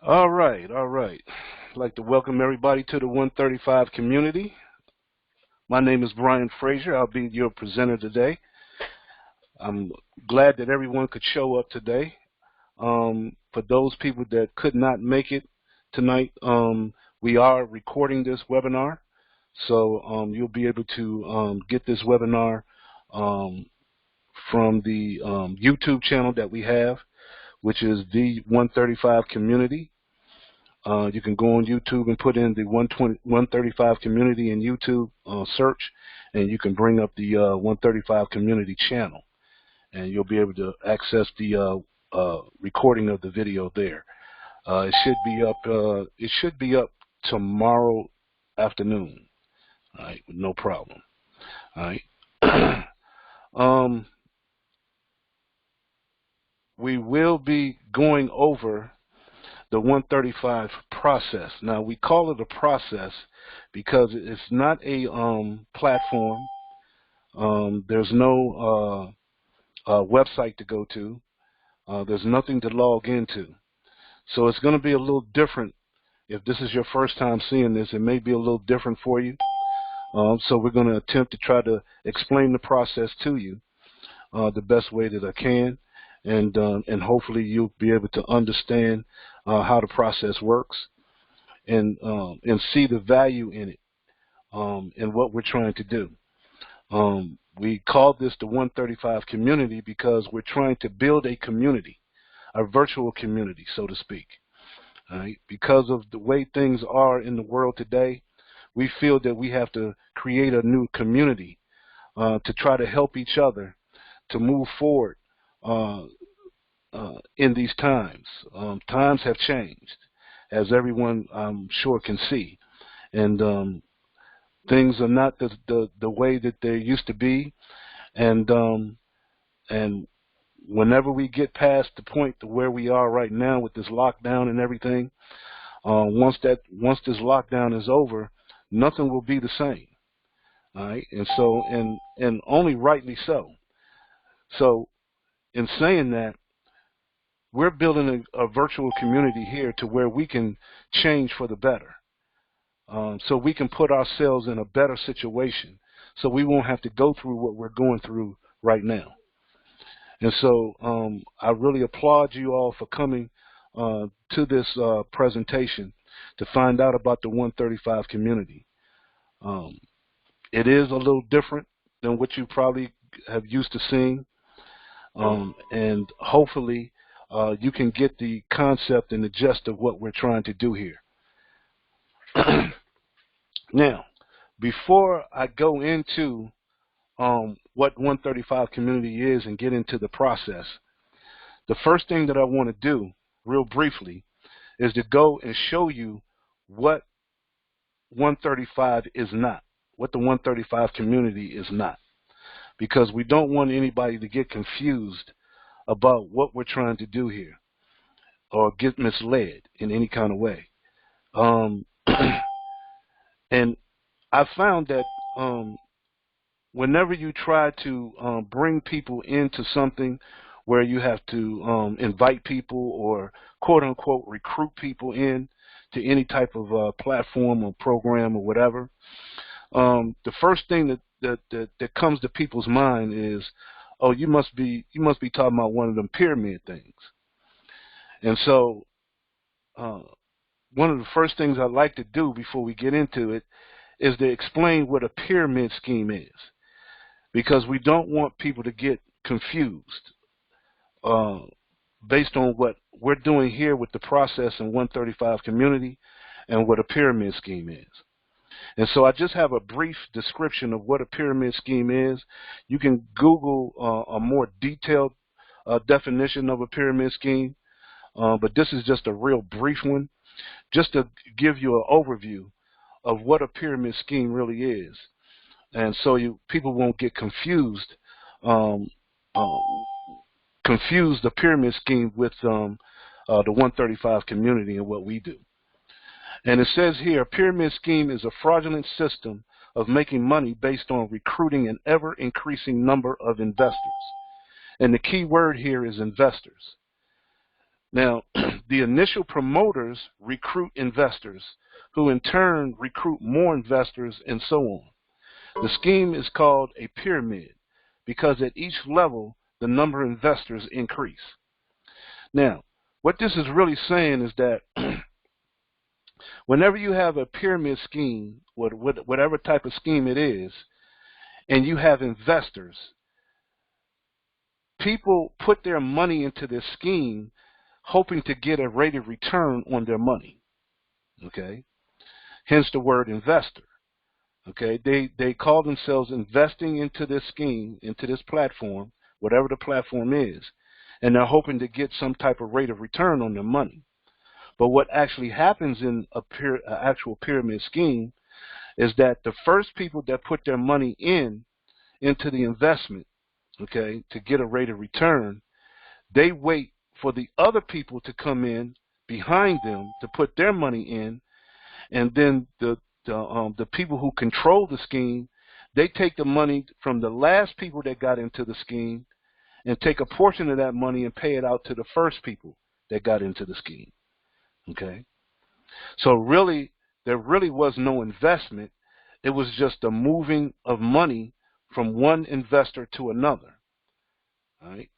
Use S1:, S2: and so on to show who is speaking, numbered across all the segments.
S1: All right, all right. I'd like to welcome everybody to the 135 community. My name is Brian Frazier. I'll be your presenter today. I'm glad that everyone could show up today. For those people that could not make it tonight, we are recording this webinar. So you'll be able to get this webinar from the YouTube channel that we have, which is the 135 community. You can go on YouTube and put in the 135 community in YouTube search, and you can bring up the 135 community channel, and you'll be able to access the recording of the video there. It should be up tomorrow afternoon. All right, no problem. All right. We will be going over the 135 process. Now, we call it a process because it's not a platform. There's no website to go to. There's nothing to log into. So it's going to be a little different. If this is your first time seeing this, it may be a little different for you. So we're going to attempt to try to explain the process to you the best way that I can. And hopefully you'll be able to understand how the process works and see the value in it and what we're trying to do. We call this the 135 community because we're trying to build a community, a virtual community, so to speak. All right? Because of the way things are in the world today, we feel that we have to create a new community to try to help each other to move forward in these times. Times have changed, as everyone I'm sure can see, and things are not the way that they used to be, and whenever we get past the point to where we are right now with this lockdown and everything, once this lockdown is over, nothing will be the same. All right, and so and only rightly so. So in saying that, we're building a virtual community here to where we can change for the better. So we can put ourselves in a better situation so we won't have to go through what we're going through right now. And so I really applaud you all for coming to this presentation to find out about the 135 community. It is a little different than what you probably have used to seeing, and hopefully you can get the concept and the gist of what we're trying to do here. Now, before I go into what 135 community is and get into the process, the first thing that I want to do real briefly is to go and show you what 135 is not, what the 135 community is not, because we don't want anybody to get confused about what we're trying to do here or get misled in any kind of way. And I found that whenever you try to bring people into something where you have to invite people or quote-unquote recruit people in to any type of platform or program or whatever, the first thing that comes to people's mind is, oh, you must be talking about one of them pyramid things. And so one of the first things I'd like to do before we get into it is to explain what a pyramid scheme is, because we don't want people to get confused based on what we're doing here with the process in 135 community and what a pyramid scheme is. And so I just have a brief description of what a pyramid scheme is. You can Google a more detailed definition of a pyramid scheme, but this is just a real brief one, just to give you an overview of what a pyramid scheme really is. And so people won't get confused, confuse the pyramid scheme with the 135 community and what we do. And it says here, a pyramid scheme is a fraudulent system of making money based on recruiting an ever-increasing number of investors. And the key word here is investors. Now, the initial promoters recruit investors, who in turn recruit more investors, and so on. The scheme is called a pyramid because at each level, the number of investors increase. Now, what this is really saying is that whenever you have a pyramid scheme, whatever type of scheme it is, and you have investors, people put their money into this scheme hoping to get a rate of return on their money. Okay? Hence the word investor. Okay? They call themselves investing into this scheme, into this platform, whatever the platform is, and they're hoping to get some type of rate of return on their money. But what actually happens in an actual pyramid scheme is that the first people that put their money into the investment, okay, to get a rate of return, they wait for the other people to come in behind them to put their money in, and then the people who control the scheme, they take the money from the last people that got into the scheme and take a portion of that money and pay it out to the first people that got into the scheme. Okay? So really, there really was no investment. It was just a moving of money from one investor to another, right,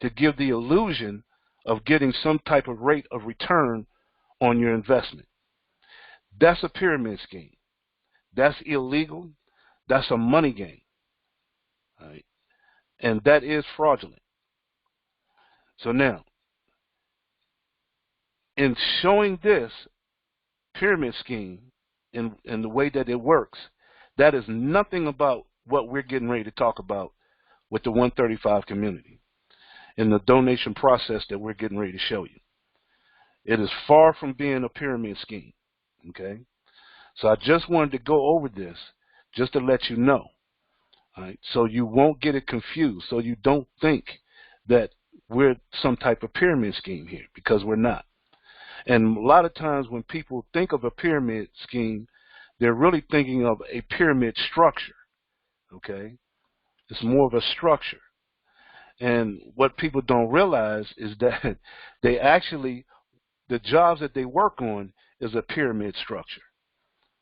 S1: to give the illusion of getting some type of rate of return on your investment. That's a pyramid scheme. That's illegal. That's a money game, right? And that is fraudulent. So now, in showing this pyramid scheme in the way that it works, that is nothing about what we're getting ready to talk about with the 135 community in the donation process that we're getting ready to show you. It is far from being a pyramid scheme, okay? So I just wanted to go over this just to let you know, all right, so you won't get it confused, so you don't think that we're some type of pyramid scheme here, because we're not. And a lot of times when people think of a pyramid scheme, they're really thinking of a pyramid structure, okay? It's more of a structure. And what people don't realize is that they actually, the jobs that they work on is a pyramid structure.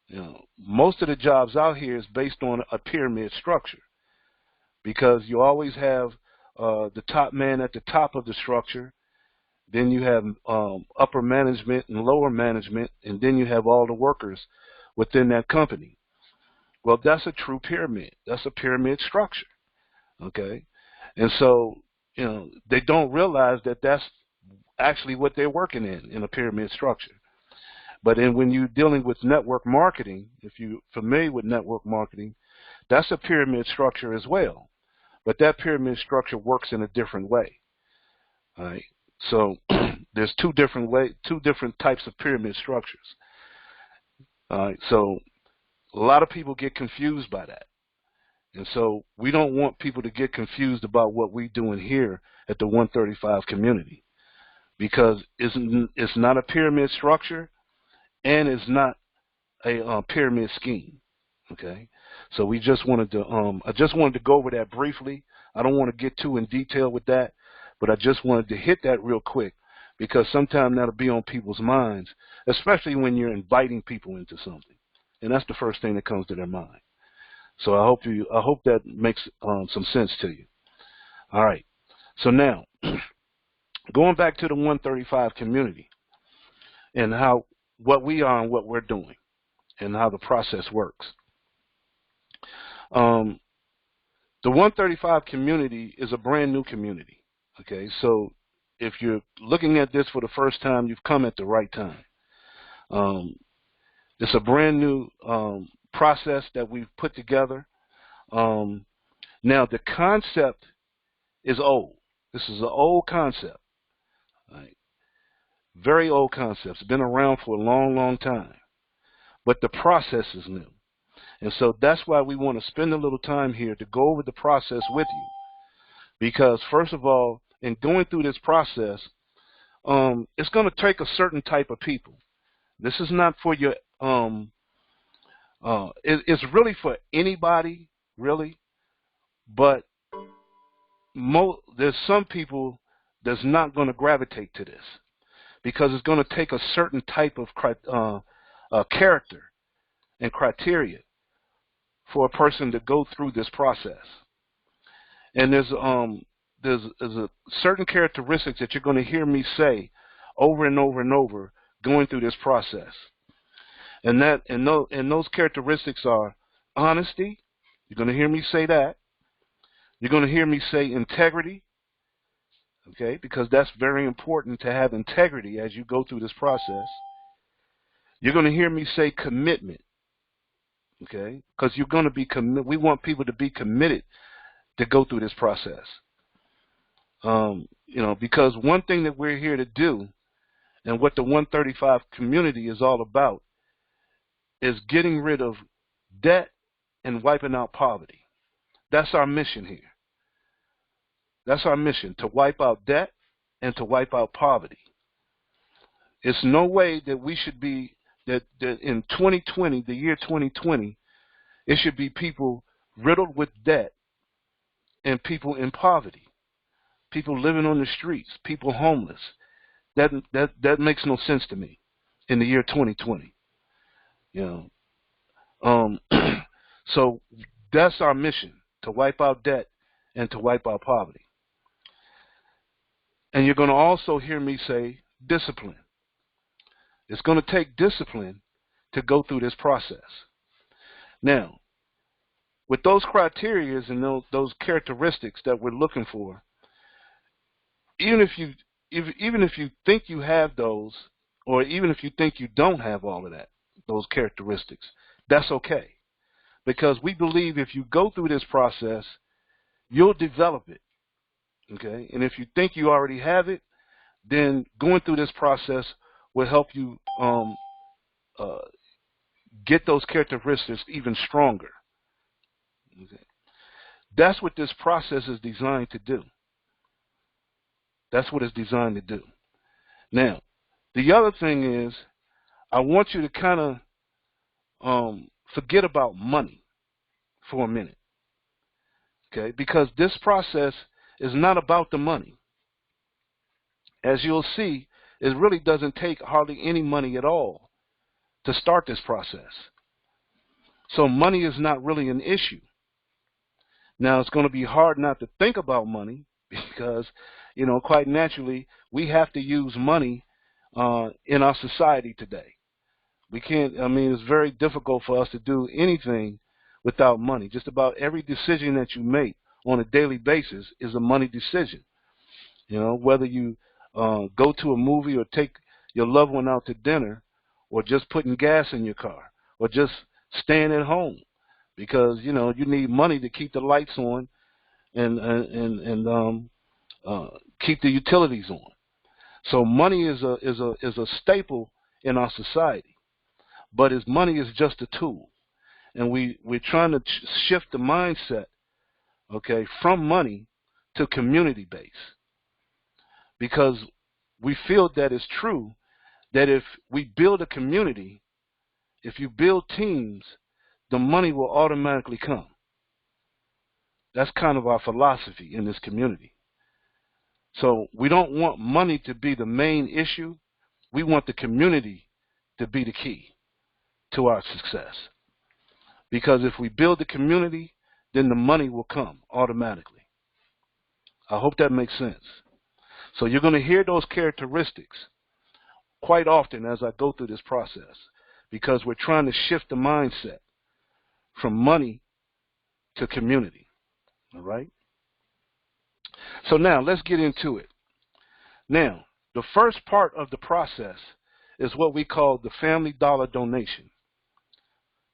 S1: You know, most of the jobs out here is based on a pyramid structure, because you always have the top man at the top of the structure, then you have upper management and lower management, and then you have all the workers within that company. Well, that's a true pyramid. That's a pyramid structure, okay? And so, you know, they don't realize that that's actually what they're working in a pyramid structure. But then when you're dealing with network marketing, if you're familiar with network marketing, that's a pyramid structure as well. But that pyramid structure works in a different way. All right? So there's two different types of pyramid structures. All right? So a lot of people get confused by that. And so we don't want people to get confused about what we're doing here at the 135 community, because it's not a pyramid structure, and it's not a pyramid scheme. Okay, so we just wanted to I just wanted to go over that briefly. I don't want to get too in detail with that, but I just wanted to hit that real quick, because sometimes that'll be on people's minds, especially when you're inviting people into something, and that's the first thing that comes to their mind. So I hope that makes some sense to you. All right. So now, going back to the 135 community and what we are and what we're doing and how the process works. The 135 community is a brand new community. Okay, so if you're looking at this for the first time, you've come at the right time. It's a brand new process that we've put together. Now the concept is old. This is an old concept, right? Very old concept. It's been around for a long, long time, but the process is new. And so that's why we want to spend a little time here to go over the process with you, because first of all, in going through this process, it's going to take a certain type of people. This is not for your it's really for anybody, really, but there's some people that's not going to gravitate to this, because it's going to take a certain type of character and criteria for a person to go through this process. And there's a certain characteristics that you're going to hear me say over and over and over going through this process. And those characteristics are honesty. You're going to hear me say that. You're going to hear me say integrity, okay, because that's very important to have integrity as you go through this process. You're going to hear me say commitment, okay, because you're going to be we want people to be committed to go through this process. Because one thing that we're here to do, and what the 135 community is all about, is getting rid of debt and wiping out poverty. That's our mission here. That's our mission, to wipe out debt and to wipe out poverty. It's no way that we should be, that in 2020, the year 2020, it should be people riddled with debt and people in poverty, people living on the streets, people homeless. That makes no sense to me in the year 2020. So that's our mission, to wipe out debt and to wipe out poverty. And you're going to also hear me say discipline. It's going to take discipline to go through this process. Now, with those criteria and those characteristics that we're looking for, even if you think you have those, or even if you think you don't have all of those characteristics, that's okay. Because we believe if you go through this process, you'll develop it. Okay? And if you think you already have it, then going through this process will help you get those characteristics even stronger. Okay? That's what this process is designed to do. That's what it's designed to do. Now, the other thing is, I want you to kind of forget about money for a minute. Okay? Because this process is not about the money. As you'll see, it really doesn't take hardly any money at all to start this process. So money is not really an issue. Now, it's going to be hard not to think about money because, quite naturally, we have to use money in our society today. We can't, it's very difficult for us to do anything without money. Just about every decision that you make on a daily basis is a money decision. Whether you go to a movie or take your loved one out to dinner, or just putting gas in your car, or just staying at home, because you need money to keep the lights on and keep the utilities on. So money is a staple in our society, but money is just a tool, and we're trying to shift the mindset, okay, from money to community base, because we feel that it's true that if we build a community, if you build teams, the money will automatically come. That's kind of our philosophy in this community. So we don't want money to be the main issue. We want the community to be the key to our success. Because if we build the community, then the money will come automatically. I hope that makes sense. So you're going to hear those characteristics quite often as I go through this process, because we're trying to shift the mindset from money to community. All right? So now let's get into it. Now, the first part of the process is what we call the family dollar donation.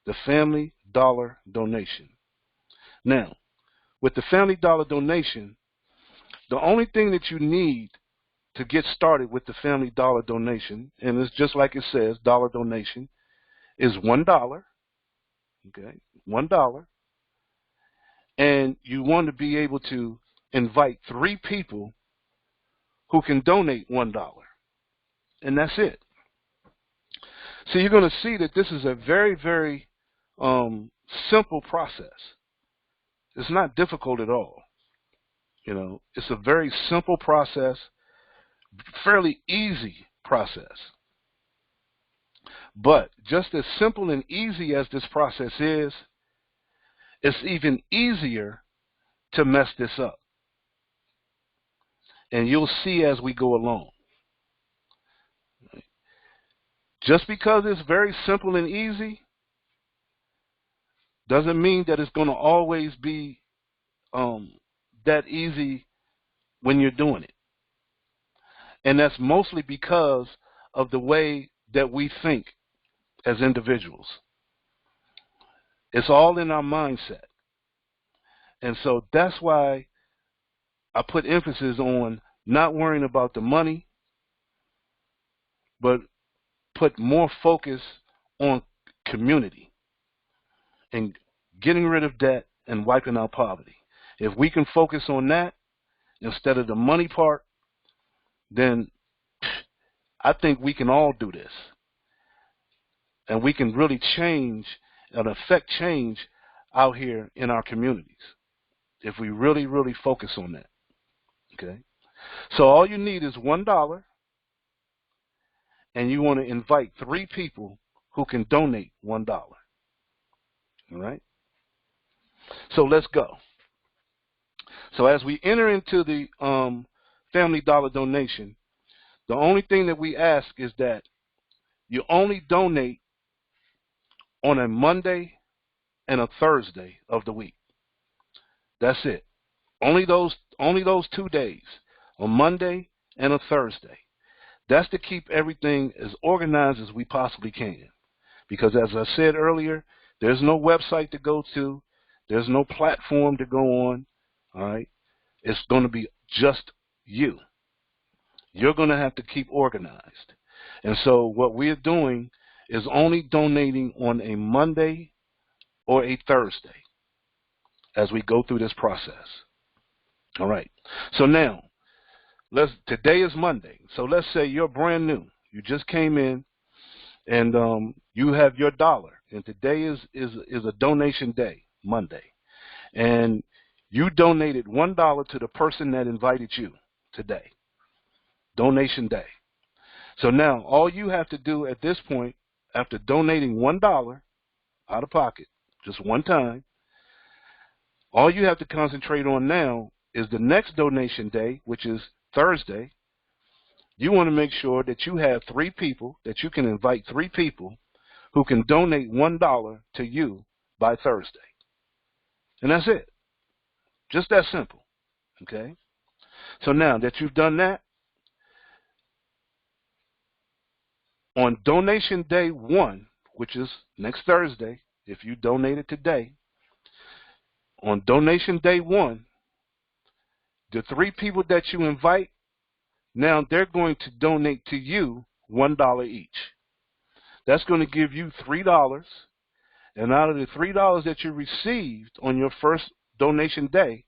S1: The family dollar donation. Now, with the family dollar donation, the only thing that you need to get started with the family dollar donation, and it's just like it says, dollar donation, is $1. Okay, $1. And you want to be able to invite 3 people who can donate $1. And that's it. So you're going to see that this is a very, very simple process. It's not difficult at all. It's a very simple process, fairly easy process. But just as simple and easy as this process is, it's even easier to mess this up. And you'll see as we go along. Just because it's very simple and easy doesn't mean that it's going to always be that easy when you're doing it. And that's mostly because of the way that we think as individuals. It's all in our mindset. And so that's why I put emphasis on not worrying about the money, but put more focus on community and getting rid of debt and wiping out poverty. If we can focus on that instead of the money part, then I think we can all do this. And we can really change and affect change out here in our communities if we really, really focus on that. Okay? So all you need is $1, and you want to invite 3 people who can donate $1. All right? So let's go. So as we enter into the Family Dollar donation, the only thing that we ask is that you only donate on a Monday and a Thursday of the week. That's it. Only those 2 days, a Monday and a Thursday. That's to keep everything as organized as we possibly can. Because as I said earlier, there's no website to go to. There's no platform to go on. All right? It's going to be just you. You're going to have to keep organized. And so what we're doing is only donating on a Monday or a Thursday as we go through this process. All right. So now, today is Monday. So let's say you're brand new. You just came in and you have your $1. And today is a donation day, Monday. And you donated $1 to the person that invited you today. Donation day. So now all you have to do at this point, after donating $1 out of pocket, just one time, all you have to concentrate on now is the next donation day, which is Thursday. You want to make sure that you have 3 people, that you can invite 3 people who can donate $1 to you by Thursday. And that's it. Just that simple. Okay? So now that you've done that, on donation day 1, which is next Thursday, if you donated today, on donation day 1, the 3 people that you invite, now they're going to donate to you $1 each. That's going to give you $3. And out of the $3 that you received on your first donation day,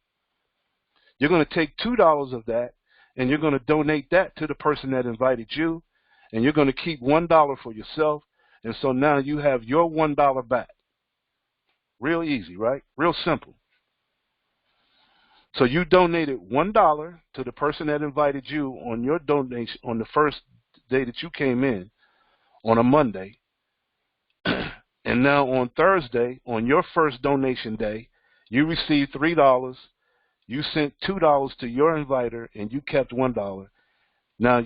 S1: you're going to take $2 of that and you're going to donate that to the person that invited you, and you're going to keep $1 for yourself. And so now you have your $1 back. Real easy, right? Real simple. So you donated $1 to the person that invited you on your donation on the first day that you came in on a Monday. And now on Thursday, on your first donation day, you received $3. You sent $2 to your inviter, and you kept $1. Now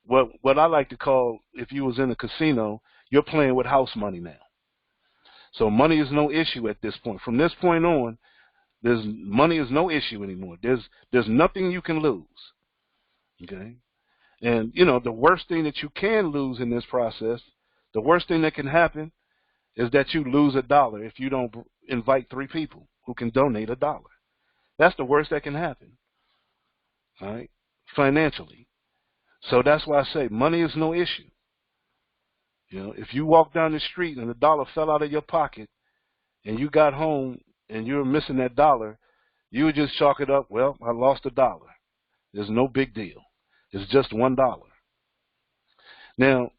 S1: what I like to call, if you was in a casino, you're playing with house money now. So money is no issue at this point. From this point on, money is no issue anymore. There's nothing you can lose. Okay? And, the worst thing that you can lose in this process, the worst thing that can happen is that you lose $1 if you don't invite 3 people who can donate $1. That's the worst that can happen. All right? Financially. So that's why I say money is no issue. If you walk down the street and $1 fell out of your pocket and you got home and you were missing that $1, you would just chalk it up, well, I lost $1. There's no big deal. It's just $1. Now,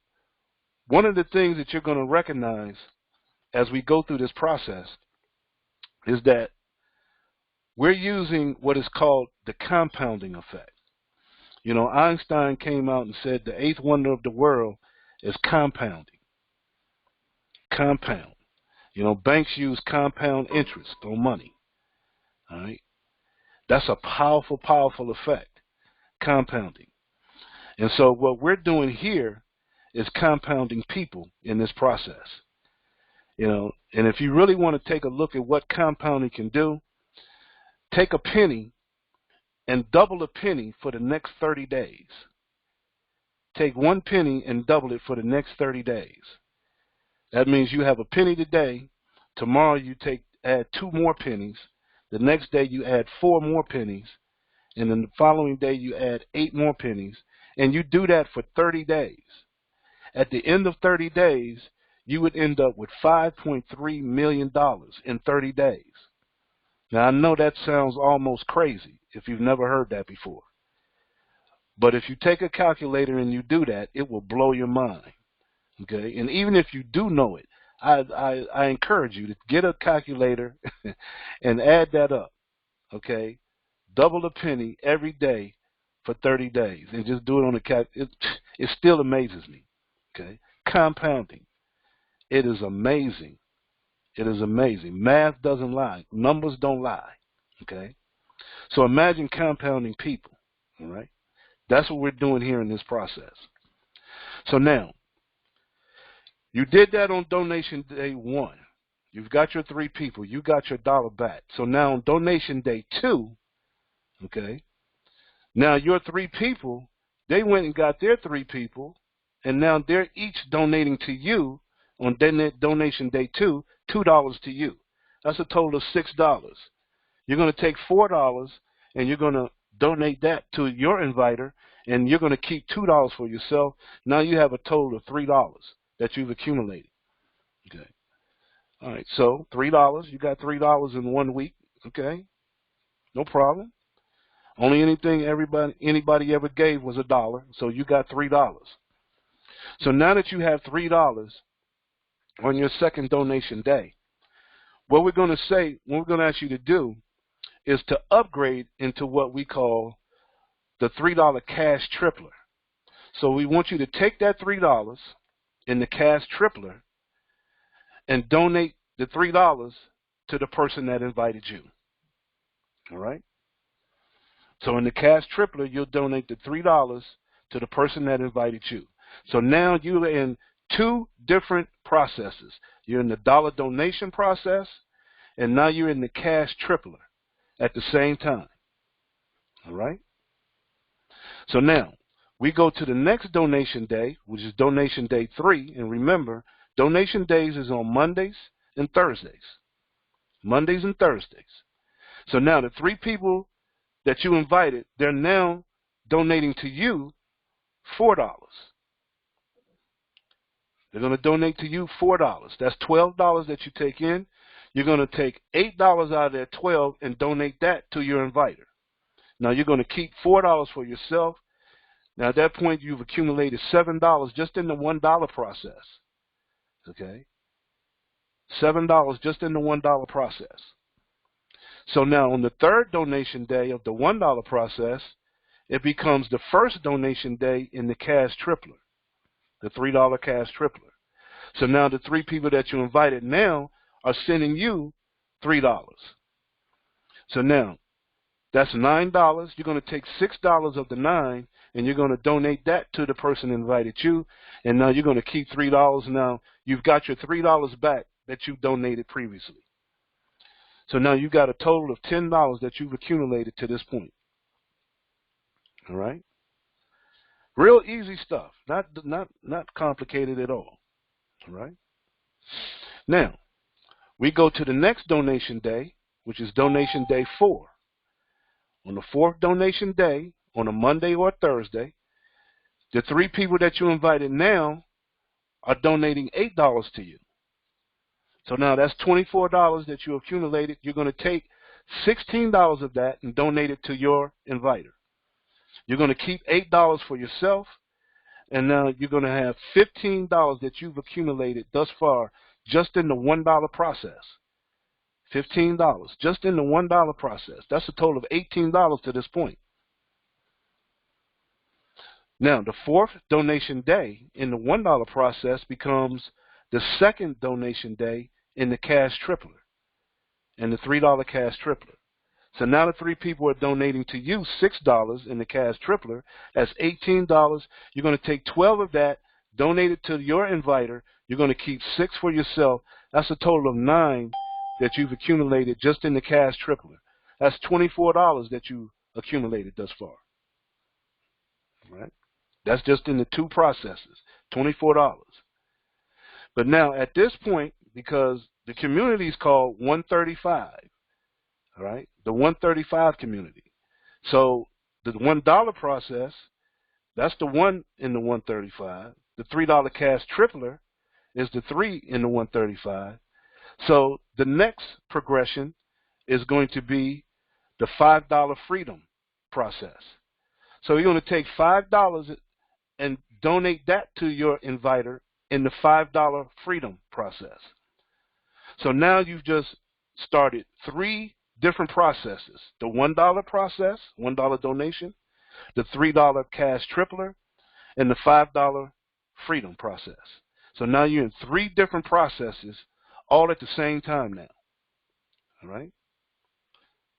S1: one of the things that you're going to recognize as we go through this process is that we're using what is called the compounding effect. You know, Einstein came out and said the eighth wonder of the world is compounding. Compound. You know, banks use compound interest on money. All right? That's a powerful, powerful effect. Compounding. And so what we're doing here is compounding people in this process. You know, and if you really want to take a look at what compounding can do, take a penny and double a penny for the next 30 days. Take one penny and double it for the next 30 days. That means you have a penny today. Tomorrow you add 2 more pennies. The next day you add 4 more pennies. And then the following day you add 8 more pennies. And you do that for 30 days. At the end of 30 days, you would end up with $5.3 million in 30 days. Now, I know that sounds almost crazy if you've never heard that before. But if you take a calculator and you do that, it will blow your mind. Okay? And even if you do know it, I encourage you to get a calculator and add that up. Okay? Double a penny every day for 30 days and just do it on a calculator. It still amazes me. Okay? Compounding. It is amazing. It is amazing. Math doesn't lie. Numbers don't lie. Okay? So imagine compounding people. All right? That's what we're doing here in this process. So now, you did that on donation day 1. You've got your 3 people. You got your dollar back. So now on donation day 2, okay, now your 3 people, they went and got their 3 people, and now they're each donating to you on donation day 2, $2 to you. That's a total of $6. You're going to take $4 and you're going to donate that to your inviter, and you're going to keep $2 for yourself. Now you have a total of $3 that you've accumulated. Okay. All right. So $3. You got $3 in 1 week. Okay. No problem. Only anything anybody ever gave was $1. So you got $3. So now that you have $3 on your second donation day, what we're going to ask you to do is to upgrade into what we call the $3 cash tripler. So we want you to take that $3 in the cash tripler and donate the $3 to the person that invited you. All right? So in the cash tripler, you'll donate the $3 to the person that invited you. So now you're in 2 different processes. You're in the dollar donation process, and now you're in the cash tripler at the same time. All right? So now, we go to the next donation day, which is donation day 3. And remember, donation days is on Mondays and Thursdays. Mondays and Thursdays. So now the 3 people that you invited, they're now donating to you $4. They're going to donate to you $4. That's $12 that you take in. You're going to take $8 out of that 12 and donate that to your inviter. Now you're going to keep $4 for yourself. Now at that point you've accumulated $7 just in the $1 process. Okay? $7 just in the $1 process. So now on the third donation day of the $1 process, it becomes the first donation day in the cash tripler, the $3 cash tripler. So now the 3 people that you invited now are sending you $3. So now that's $9. You're going to take $6 of the 9 and you're going to donate that to the person that invited you. And now you're going to keep $3. Now you've got your $3 back that you donated previously. So now you've got a total of $10 that you've accumulated to this point. All right? Real easy stuff. Not complicated at all. All right? Now, we go to the next donation day, which is donation day 4. On the 4th donation day, on a Monday or Thursday, the 3 people that you invited now are donating $8 to you. So now that's $24 that you accumulated. You're going to take $16 of that and donate it to your inviter. You're going to keep $8 for yourself, and now you're going to have $15 that you've accumulated thus far just in the $1 process. $15 just in the $1 process. That's a total of $18 to this point. Now, the fourth donation day in the $1 process becomes the second donation day in the cash tripler and the $3 cash tripler. So now the three people are donating to you $6 in the cash tripler. That's $18. You're going to take 12 of that, donate it to your inviter. You're going to keep 6 for yourself. That's a total of 9 that you've accumulated just in the cash tripler. That's $24 that you accumulated thus far. All right? That's just in the 2 processes, $24. But now at this point, because the community is called 135, all right, the 135 community. So the $1 process, that's the 1 in the 135. The $3 cash tripler is the 3 in the 135. So the next progression is going to be the $5 freedom process. So you're going to take $5 and donate that to your inviter in the $5 freedom process. So now you've just started 3 different processes: the $1 process, $1 donation, the $3 cash tripler, and the $5 freedom process. So now you're in 3 different processes all at the same time now. All right?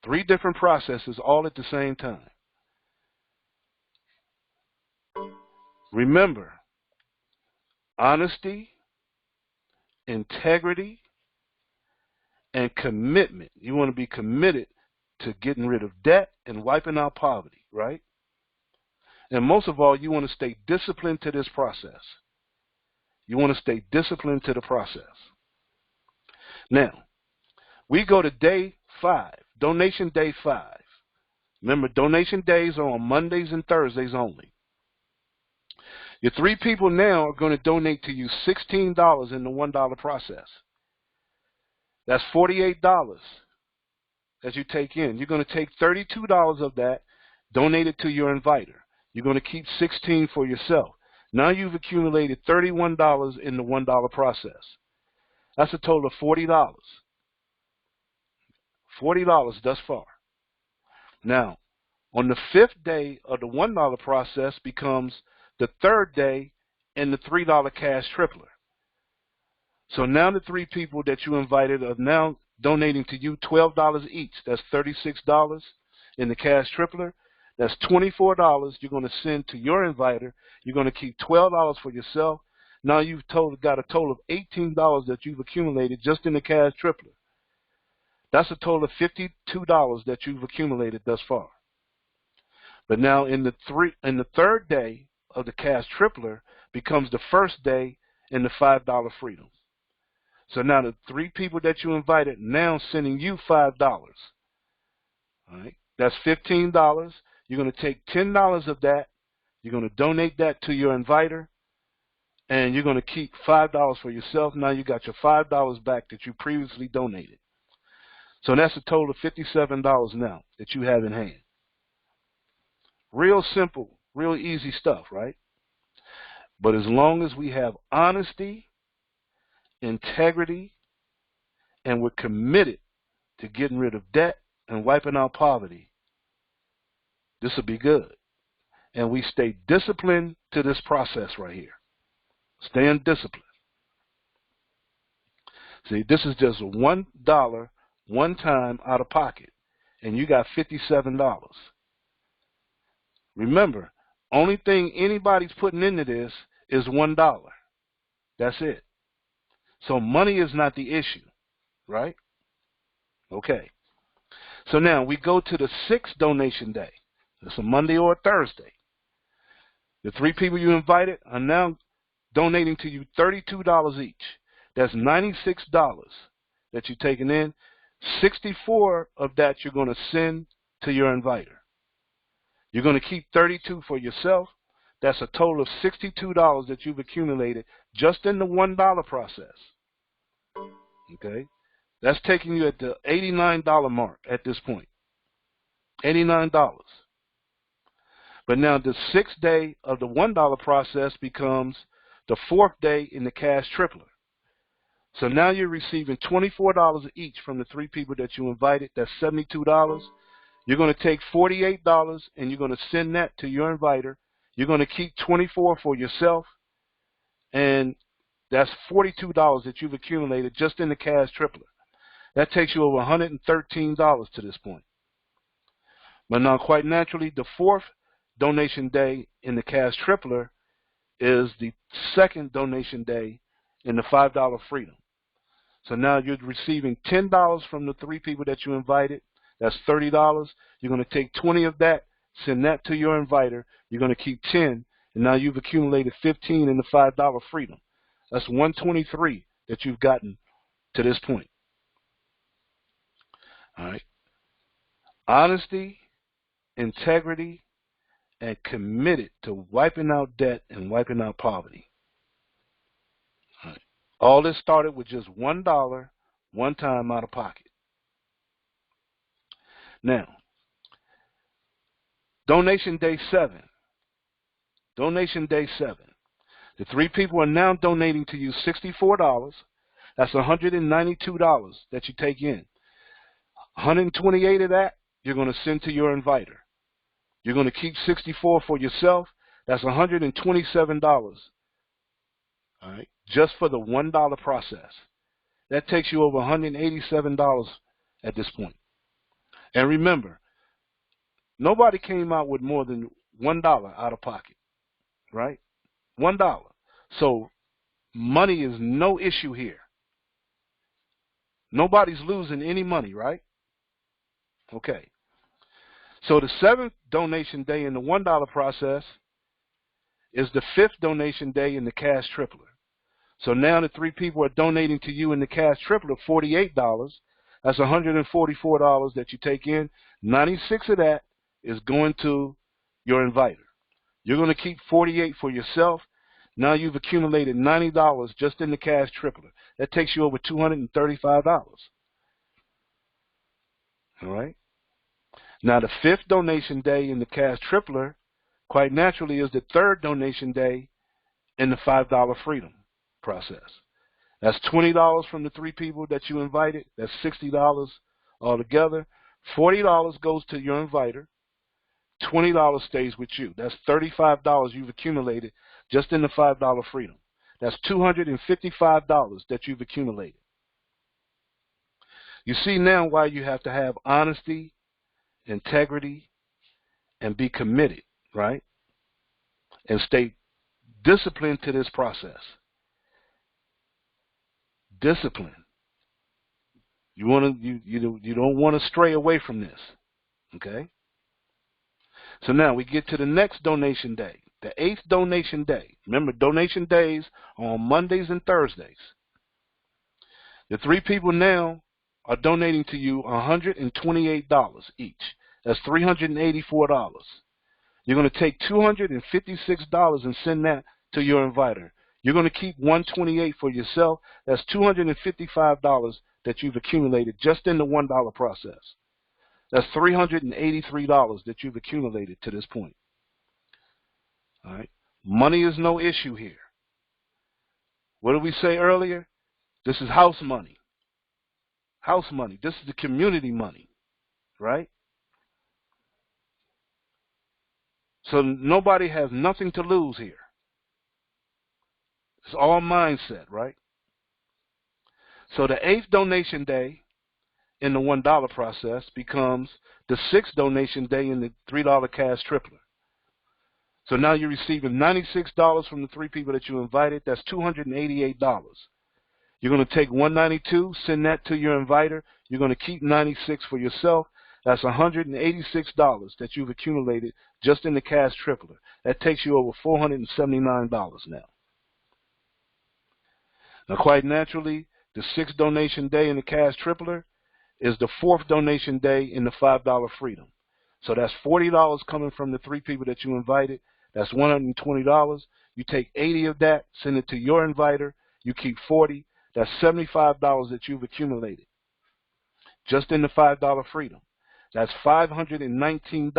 S1: 3 different processes all at the same time. Remember, honesty, integrity, and commitment. You want to be committed to getting rid of debt and wiping out poverty, right? And most of all, you want to stay disciplined to this process. You want to stay disciplined to the process. Now, we go to day 5, donation day 5. Remember, donation days are on Mondays and Thursdays only. Your 3 people now are going to donate to you $16 in the $1 process. That's $48 that you take in. You're going to take $32 of that, donate it to your inviter. You're going to keep $16 for yourself. Now you've accumulated $31 in the $1 process. That's a total of $40. $40 thus far. Now, on the 5th day of the $1 process becomes the 3rd day in the $3 cash tripler. So now the 3 people that you invited are now donating to you $12 each. That's $36 in the cash tripler. That's $24 you're going to send to your inviter. You're going to keep $12 for yourself. Now you've got a total of $18 that you've accumulated just in the cash tripler. That's a total of $52 that you've accumulated thus far. But now in the 3rd day of the cash tripler becomes the 1st day in the $5 freedom. So now the 3 people that you invited now sending you $5. All right, that's $15. You're going to take $10 of that. You're going to donate that to your inviter, and you're going to keep $5 for yourself. Now you got your $5 back that you previously donated. So that's a total of $57 now that you have in hand. Real simple, real easy stuff, right? But as long as we have honesty, integrity, and we're committed to getting rid of debt and wiping out poverty, this will be good. And we stay disciplined to this process right here. Staying disciplined. See, this is just $1 one time out of pocket, and you got $57. Remember, only thing anybody's putting into this is $1. That's it. So money is not the issue, right? Okay. So now we go to the 6th donation day. It's a Monday or a Thursday. The 3 people you invited are now donating to you $32 each. That's $96 that you're taking in. 64 of that you're going to send to your inviter. You're going to keep 32 for yourself. That's a total of $62 that you've accumulated just in the $1 process. Okay? That's taking you at the $89 mark at this point. $89. But now the 6th day of the $1 process becomes the 4th day in the cash tripler. So now you're receiving $24 each from the 3 people that you invited. That's $72. You're going to take $48 and you're going to send that to your inviter. You're going to keep 24 for yourself, and that's $42 that you've accumulated just in the cash tripler. That takes you over $113 to this point. But now, quite naturally, the fourth donation day in the cash tripler is the second donation day in the $5 freedom. So now you're receiving $10 from the 3 people that you invited. That's $30. You're going to take 20 of that, send that to your inviter. You're going to keep 10, and now you've accumulated 15 in the $5 freedom. That's 123 that you've gotten to this point. All right. Honesty, integrity, and committed to wiping out debt and wiping out poverty. All right. All this started with just $1 one time out of pocket. Now, donation day 7. Donation day 7. The 3 people are now donating to you $64. That's $192 that you take in. 128 of that you're going to send to your inviter. You're going to keep 64 for yourself. That's $127. All right, just for the $1 process. That takes you over $187 at this point. And remember, nobody came out with more than $1 out of pocket, right? $1. So money is no issue here. Nobody's losing any money, right? Okay. So the 7th donation day in the $1 process is the 5th donation day in the cash tripler. So now the 3 people are donating to you in the cash tripler $48. That's $144 that you take in. 96 of that is going to your inviter. You're going to keep 48 for yourself. Now you've accumulated $90 just in the cash tripler. That takes you over $235. All right. Now the 5th donation day in the cash tripler, quite naturally, is the 3rd donation day in the $5 freedom process. That's $20 from the 3 people that you invited. That's $60 altogether. $40 goes to your inviter. $20 stays with you. That's $35 you've accumulated just in the $5 freedom. That's $255 that you've accumulated. You see now why you have to have honesty, integrity, and be committed, right? And stay disciplined to this process. Discipline. You don't want to stray away from this. Okay? So now we get to the next donation day, the 8th donation day. Remember, donation days are on Mondays and Thursdays. The 3 people now are donating to you $128 each. That's $384. You're going to take $256 and send that to your inviter. You're going to keep $128 for yourself. That's $255 that you've accumulated just in the $1 process. That's $383 that you've accumulated to this point. All right. Money is no issue here. What did we say earlier? This is house money. House money. This is the community money, right? So nobody has nothing to lose here. It's all mindset, right? So the 8th donation day in the $1 process becomes the 6th donation day in the $3 cash tripler. So now you're receiving $96 from the 3 people that you invited. That's $288. You're going to take $192, send that to your inviter. You're going to keep $96 for yourself. That's $186 that you've accumulated just in the cash tripler. That takes you over $479 now. Now, quite naturally, the 6th donation day in the cash tripler is the 4th donation day in the $5 freedom. So that's $40 coming from the 3 people that you invited. That's $120. You take 80 of that, send it to your inviter. You keep 40. That's $75 that you've accumulated just in the $5 freedom. That's $519.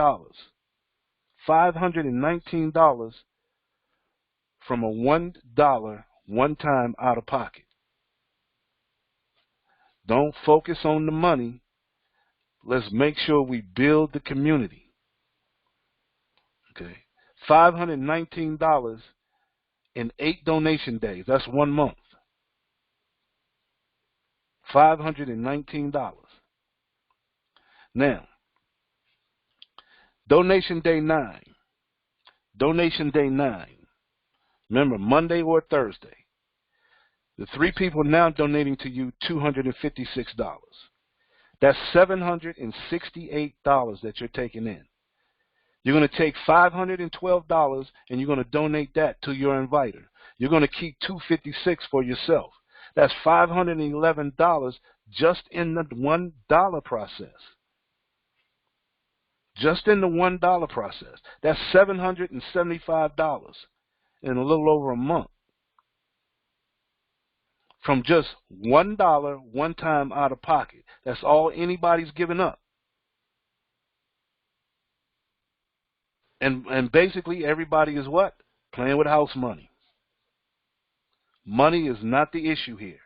S1: $519 from a $1 one time out of pocket. Don't focus on the money. Let's make sure we build the community. Okay. $519 in 8 donation days. That's 1 month. $519. Now, donation day 9. Donation day 9. Remember, Monday or Thursday. The 3 people now donating to you $256. That's $768 that you're taking in. You're going to take $512 and you're going to donate that to your inviter. You're going to keep $256 for yourself. That's $511 just in the $1 process. Just in the $1 process. That's $775 in a little over a month. From just $1 one time out of pocket. That's all anybody's giving up. And basically everybody is what? Playing with house money. Money is not the issue here.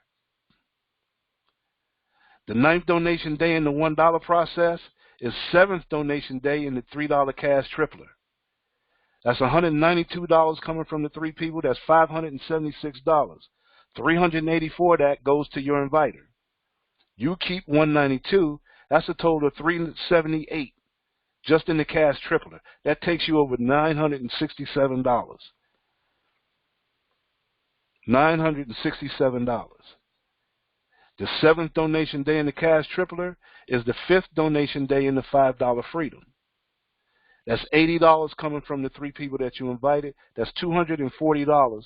S1: The 9th donation day in the $1 process is 7th donation day in the $3 cash tripler. That's $192 coming from the 3 people. That's $576. $384 that goes to your inviter. You keep $192. That's a total of $378 just in the cash tripler. That takes you over $967. $967. The 7th donation day in the cash tripler is the 5th donation day in the $5 freedom. That's $80 coming from the 3 people that you invited. That's $240.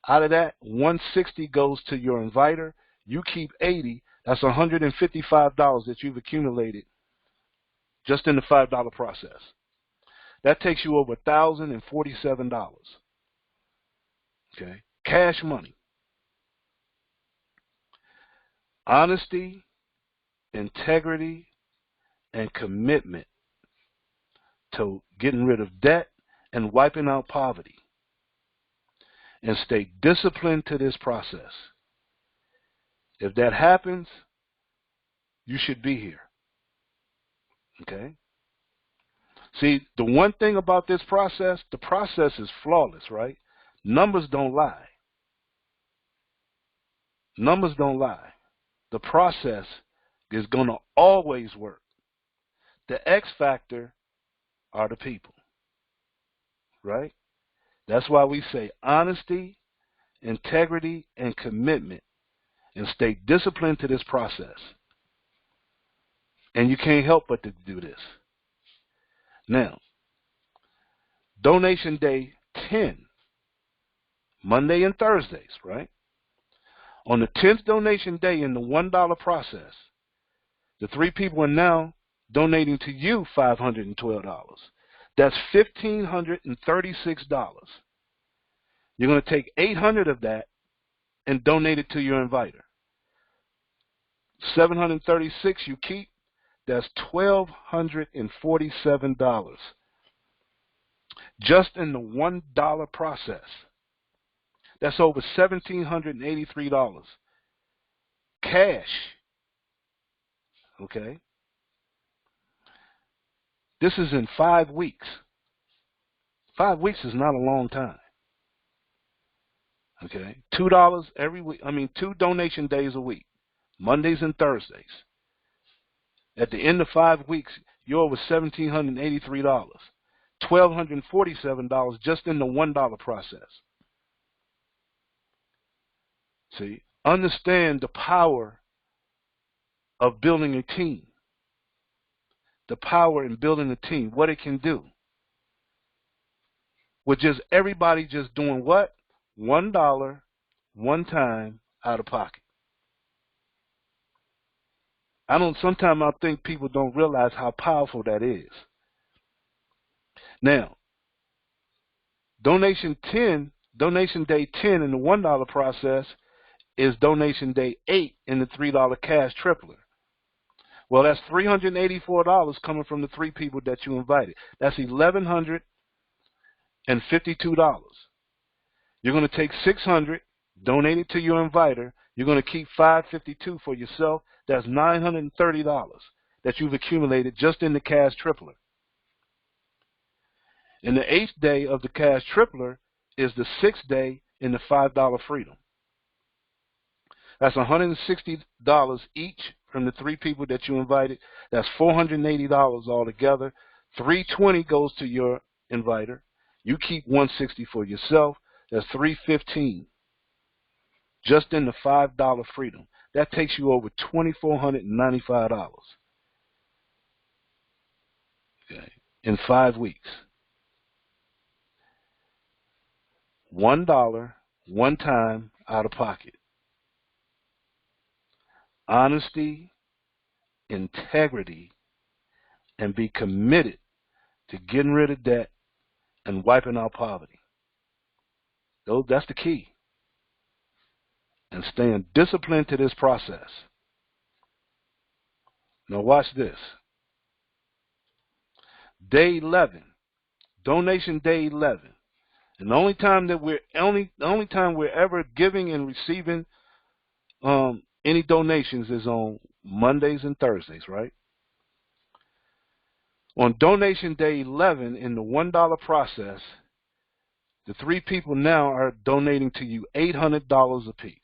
S1: Out of that, $160 goes to your inviter. You keep $80. That's $155 that you've accumulated just in the $5 process. That takes you over $1,047. Okay? Cash money. Honesty, integrity, and commitment to getting rid of debt and wiping out poverty. And stay disciplined to this process. If that happens, you should be here. Okay? See, the one thing about this process, the process is flawless, right? Numbers don't lie. Numbers don't lie. The process is going to always work. The X factor are the people, right? That's why we say honesty, integrity, and commitment, and stay disciplined to this process. And you can't help but to do this. Now, donation day 10, Monday and Thursdays, right? On the 10th donation day in the $1 process, the 3 people are now donating to you $512. That's $1,536. You're going to take $800 of that and donate it to your inviter. $736 you keep. That's $1,247 just in the $1 process. That's over $1,783 cash. Okay? This is in 5 weeks. 5 weeks is not a long time. Okay? $2 every week. 2 donation days a week. Mondays and Thursdays. At the end of 5 weeks, you're over $1,783. $1,247 just in the $1 process. See? Understand the power of building a team. The power in building a team, what it can do. With just everybody just doing what? $1, one time, out of pocket. Sometimes I think people don't realize how powerful that is. Now, donation day 10 in the $1 process is donation day 8 in the $3 cash tripler. Well, that's $384 coming from the 3 people that you invited. That's $1,152. You're going to take $600, donate it to your inviter. You're going to keep $552 for yourself. That's $930 that you've accumulated just in the cash tripler. And the 8th day of the cash tripler is the 6th day in the $5 freedom. That's $160 each from the 3 people that you invited. That's $480 altogether. $320 goes to your inviter. You keep $160 for yourself. That's $315. Just in the $5 freedom. That takes you over $2,495. Okay. In 5 weeks. $1, one time, out of pocket. Honesty, integrity, and be committed to getting rid of debt and wiping out poverty. That's the key. And staying disciplined to this process. Now watch this. Day 11, donation day 11. And the only time that we're ever giving and receiving any donations is on Mondays and Thursdays, right? On donation day 11 in the $1 process, the 3 people now are donating to you $800 apiece.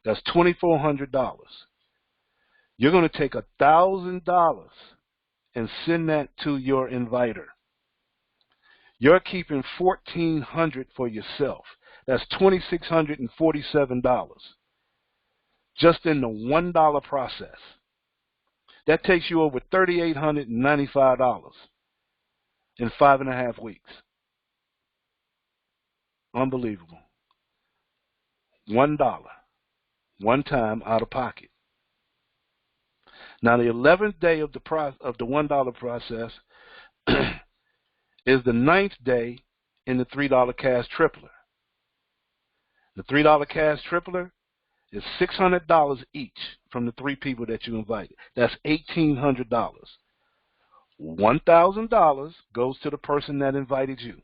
S1: That's $2,400. You're going to take $1,000 and send that to your inviter. You're keeping $1,400 for yourself. That's $2,647. Just in the $1 process. That takes you over $3,895 in 5.5 weeks. Unbelievable. $1. One time out of pocket. Now the 11th day of the $1 process is the 9th day in the $3 cash tripler. The $3 cash tripler is $600 each from the 3 people that you invited. That's $1,800. $1,000 goes to the person that invited you.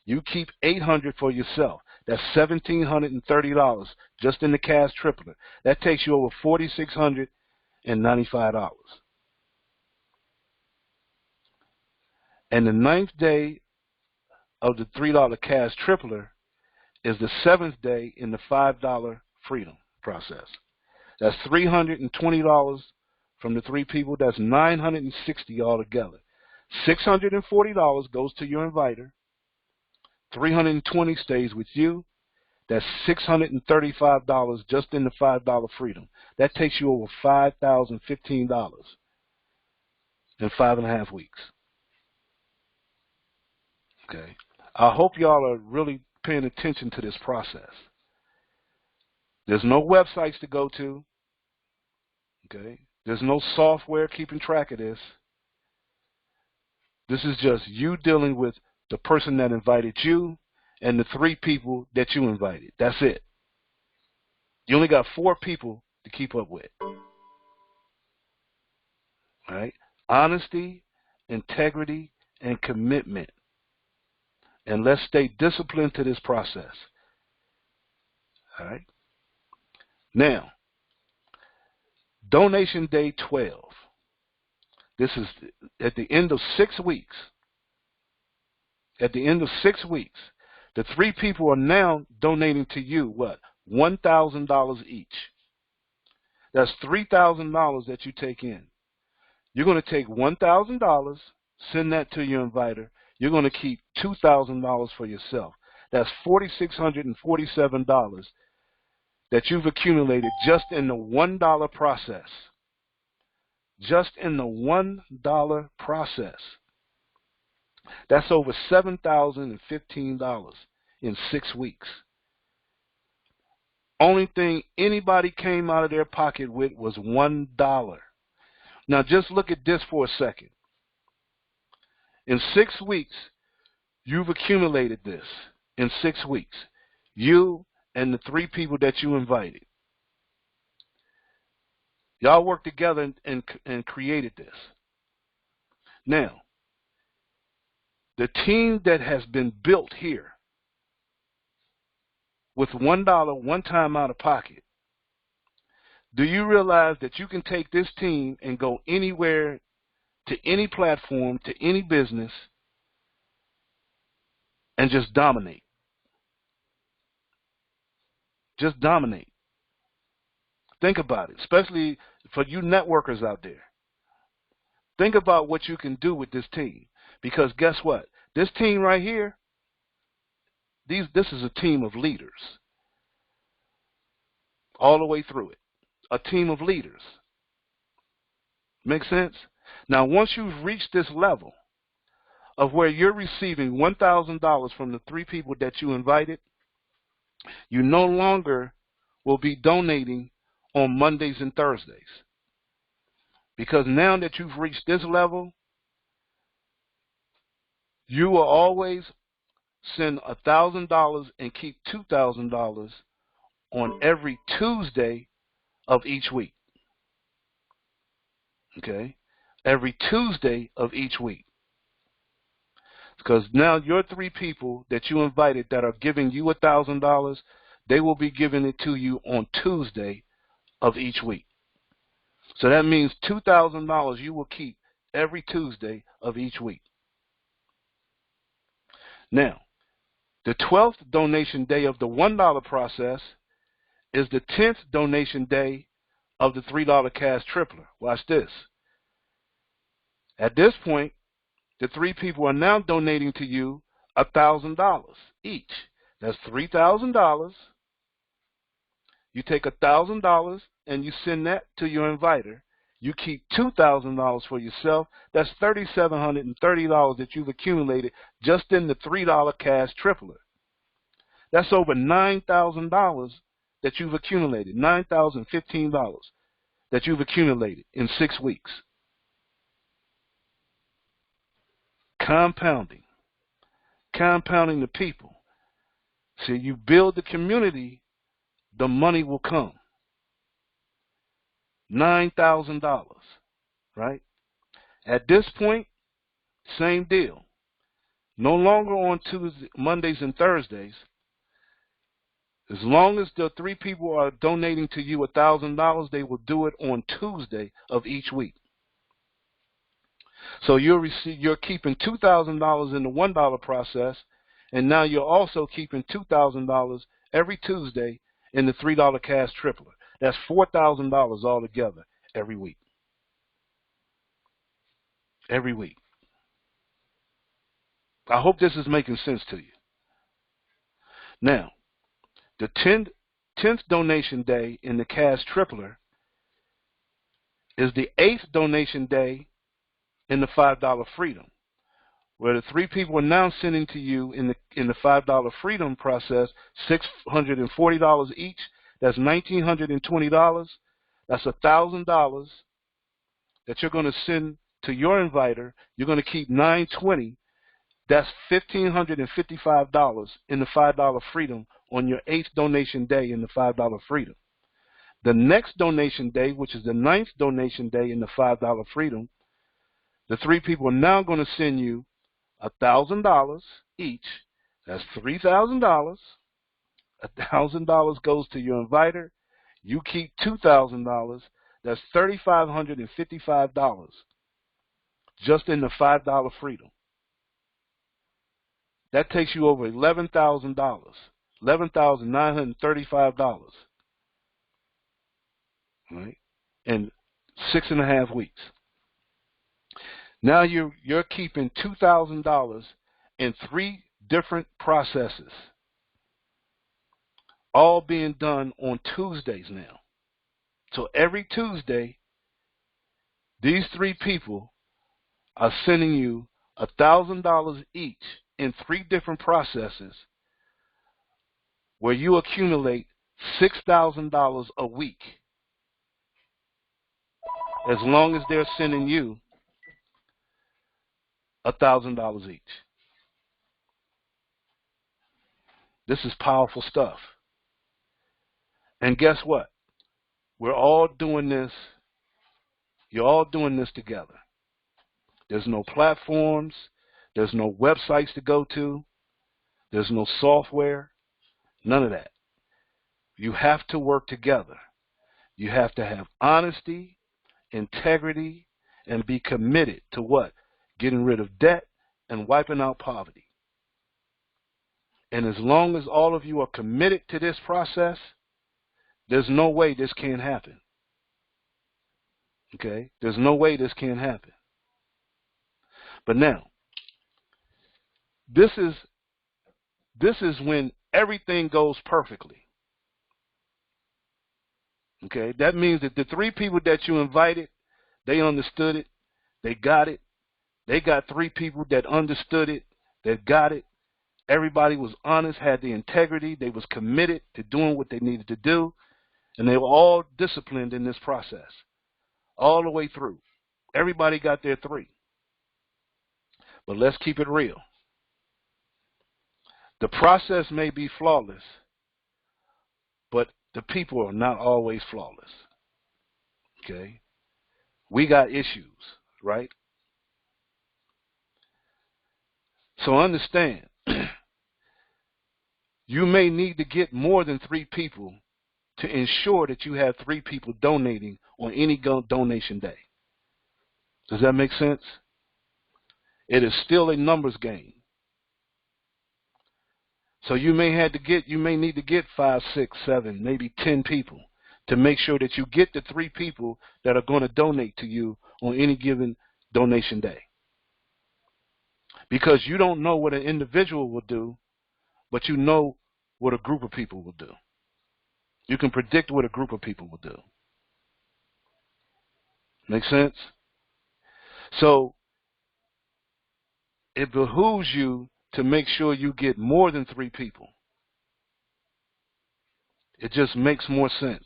S1: You keep $800 for yourself. That's $1,730 just in the cash tripler. That takes you over $4,695. And the 9th day of the $3 cash tripler is the 7th day in the $5 freedom process. That's $320 from the 3 people. That's $960 altogether. $640 goes to your inviter. $320 stays with you. That's $635 just in the $5 freedom. That takes you over $5,015 in 5.5 weeks. Okay. I hope y'all are really paying attention to this process. There's no websites to go to. Okay. There's no software keeping track of this. This is just you dealing with the person that invited you and the 3 people that you invited. That's it. You only got 4 people to keep up with. All right? Honesty, integrity, and commitment. And let's stay disciplined to this process. All right? Now, donation day 12. This is at the end of 6 weeks. At the end of 6 weeks, the 3 people are now donating to you, what? $1,000 each. That's $3,000 that you take in. You're going to take $1,000, send that to your inviter. You're going to keep $2,000 for yourself. That's $4,647 that you've accumulated just in the $1 process. Just in the $1 process. That's over $7,015 in 6 weeks. Only thing anybody came out of their pocket with was $1. Now just look at this for a second. In 6 weeks, you've accumulated this. In 6 weeks. You and the 3 people that you invited. Y'all worked together and created this. Now, the team that has been built here with $1 one time out of pocket, do you realize that you can take this team and go anywhere, to any platform, to any business, and just dominate. Just dominate. Think about it, especially for you networkers out there. Think about what you can do with this team. Because guess what? This team right here, this is a team of leaders all the way through it. A team of leaders. Make sense? Now, once you've reached this level of where you're receiving $1,000 from the 3 people that you invited, you no longer will be donating on Mondays and Thursdays. Because now that you've reached this level, you will always send $1,000 and keep $2,000 on every Tuesday of each week. Okay? Every Tuesday of each week. Because now your 3 people that you invited that are giving you $1,000, they will be giving it to you on Tuesday of each week. So that means $2,000 you will keep every Tuesday of each week. Now, the 12th donation day of the $1 process is the 10th donation day of the $3 cash tripler. Watch this. At this point, the 3 people are now donating to you $1,000 each. That's $3,000. You take $1,000 and you send that to your inviter. You keep $2,000 for yourself. That's $3,730 that you've accumulated just in the $3 cash tripler. That's over $9,000 that you've accumulated, $9,015 that you've accumulated in 6 weeks. Compounding. Compounding the people. See, you build the community, the money will come. $9,000, right? At this point, same deal. No longer on Tuesday, Mondays and Thursdays. As long as the 3 people are donating to you $1,000, they will do it on Tuesday of each week. So you're keeping $2,000 in the $1 process, and now you're also keeping $2,000 every Tuesday in the $3 cash tripler. That's $4,000 altogether every week. Every week. I hope this is making sense to you. Now, the 10th donation day in the cash tripler is the 8th donation day in the $5 freedom, where the 3 people are now sending to you in the $5 freedom process $640 each. That's $1,920. That's $1,000 that you're going to send to your inviter. You're going to keep $920. That's $1,555 in the $5 freedom on your 8th donation day in the $5 freedom. The next donation day, which is the 9th donation day in the $5 freedom, the 3 people are now going to send you $1,000 each. That's $3,000. $1,000 goes to your inviter. You keep $2,000. That's $3,555 just in the $5 freedom. That takes you over $11,000, $11,935, right? In 6.5 weeks. Now you're keeping $2,000 in 3 different processes, all being done on Tuesdays now. So every Tuesday, these 3 people are sending you $1,000 each in 3 different processes where you accumulate $6,000 a week, as long as they're sending you $1,000 each. This is powerful stuff. And guess what? We're all doing this. You're all doing this together. There's no platforms. There's no websites to go to. There's no software. None of that. You have to work together. You have to have honesty, integrity, and be committed to what? Getting rid of debt and wiping out poverty. And as long as all of you are committed to this process, there's no way this can't happen. Okay? There's no way this can't happen. But now, this is when everything goes perfectly. Okay? That means that the 3 people that you invited, they understood it, they got it. They got 3 people that understood it, that got it. Everybody was honest, had the integrity, they was committed to doing what they needed to do, and they were all disciplined in this process, all the way through. Everybody got their 3. But let's keep it real. The process may be flawless, but the people are not always flawless. Okay? We got issues, right? So understand, you may need to get more than 3 people to ensure that you have 3 people donating on any donation day. Does that make sense? It is still a numbers game. So you may need to get 5, 6, 7, maybe 10 people to make sure that you get the 3 people that are going to donate to you on any given donation day. Because you don't know what an individual will do, but you know what a group of people will do. You can predict what a group of people will do. Make sense? So it behooves you to make sure you get more than 3 people. It just makes more sense.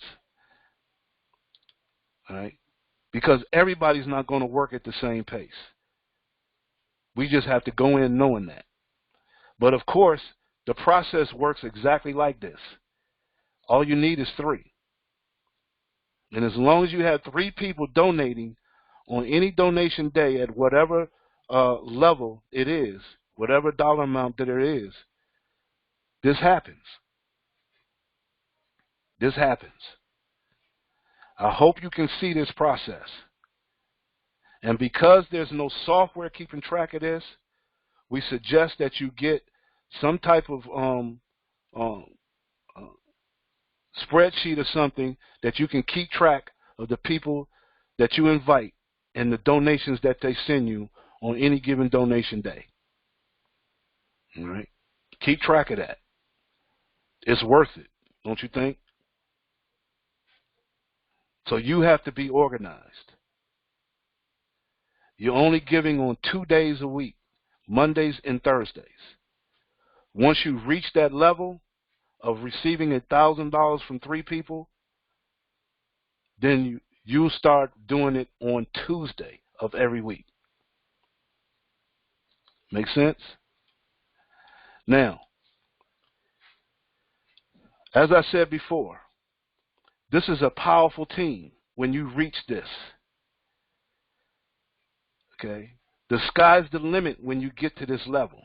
S1: All right? Because everybody's not going to work at the same pace. We just have to go in knowing that. But of course, the process works exactly like this. All you need is 3. And as long as you have 3 people donating on any donation day at whatever level it is, whatever dollar amount that there is, this happens. This happens. I hope you can see this process. And because there's no software keeping track of this, we suggest that you get some type of spreadsheet or something that you can keep track of the people that you invite and the donations that they send you on any given donation day. All right? Keep track of that. It's worth it, don't you think? So you have to be organized. You're only giving on 2 days a week, Mondays and Thursdays. Once you reach that level of receiving $1,000 from 3 people, then you start doing it on Tuesday of every week. Make sense? Now, as I said before, this is a powerful team when you reach this. Okay? The sky's the limit when you get to this level.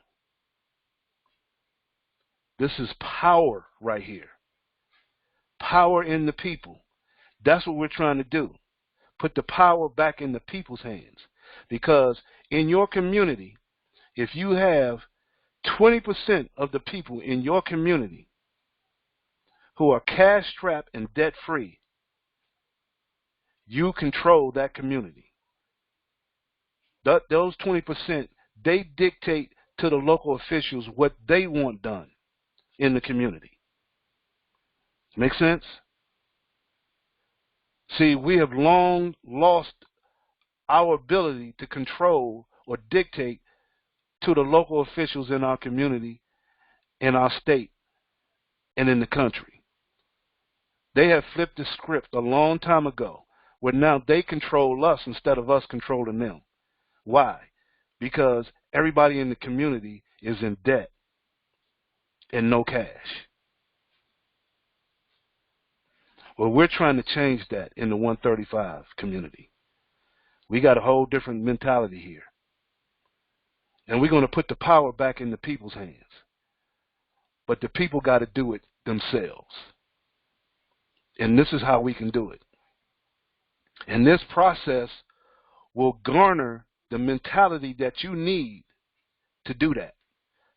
S1: This is power right here. Power in the people. That's what we're trying to do. Put the power back in the people's hands. Because in your community, if you have 20% of the people in your community who are cash-strapped and debt-free, you control that community. Those 20%, they dictate to the local officials what they want done in the community. Make sense? See, we have long lost our ability to control or dictate to the local officials in our community, in our state, and in the country. They have flipped the script a long time ago, where now they control us instead of us controlling them. Why? Because everybody in the community is in debt and no cash. Well, we're trying to change that in the 135 community. We got a whole different mentality here. And we're going to put the power back in the people's hands. But the people got to do it themselves. And this is how we can do it. And this process will garner the mentality that you need to do that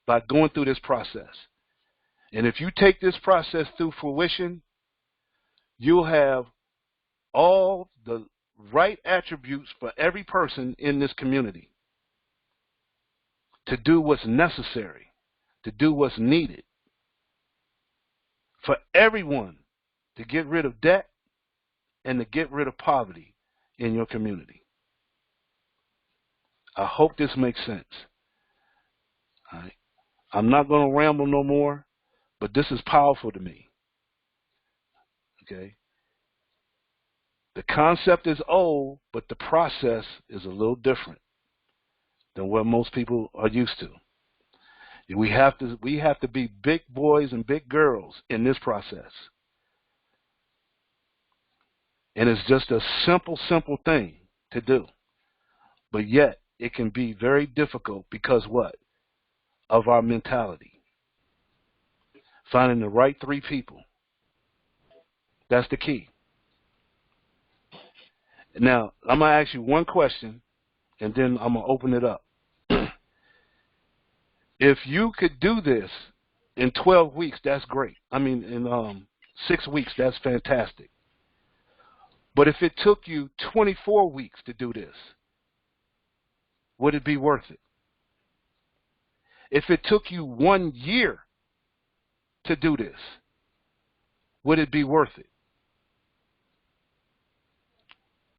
S1: by going through this process. And if you take this process through fruition, you'll have all the right attributes for every person in this community to do what's necessary, to do what's needed, for everyone to get rid of debt and to get rid of poverty in your community. I hope this makes sense. All right. I'm not going to ramble no more, but this is powerful to me. Okay? The concept is old, but the process is a little different than what most people are used to. We have to be big boys and big girls in this process. And it's just a simple thing to do. But yet, it can be very difficult because what? Of our mentality. Finding the right three people. That's the key. Now, I'm going to ask you one question, and then I'm going to open it up. If you could do this in 12 weeks, that's great. I mean, in 6 weeks, that's fantastic. But if it took you 24 weeks to do this, would it be worth it? If it took you 1 year to do this, would it be worth it?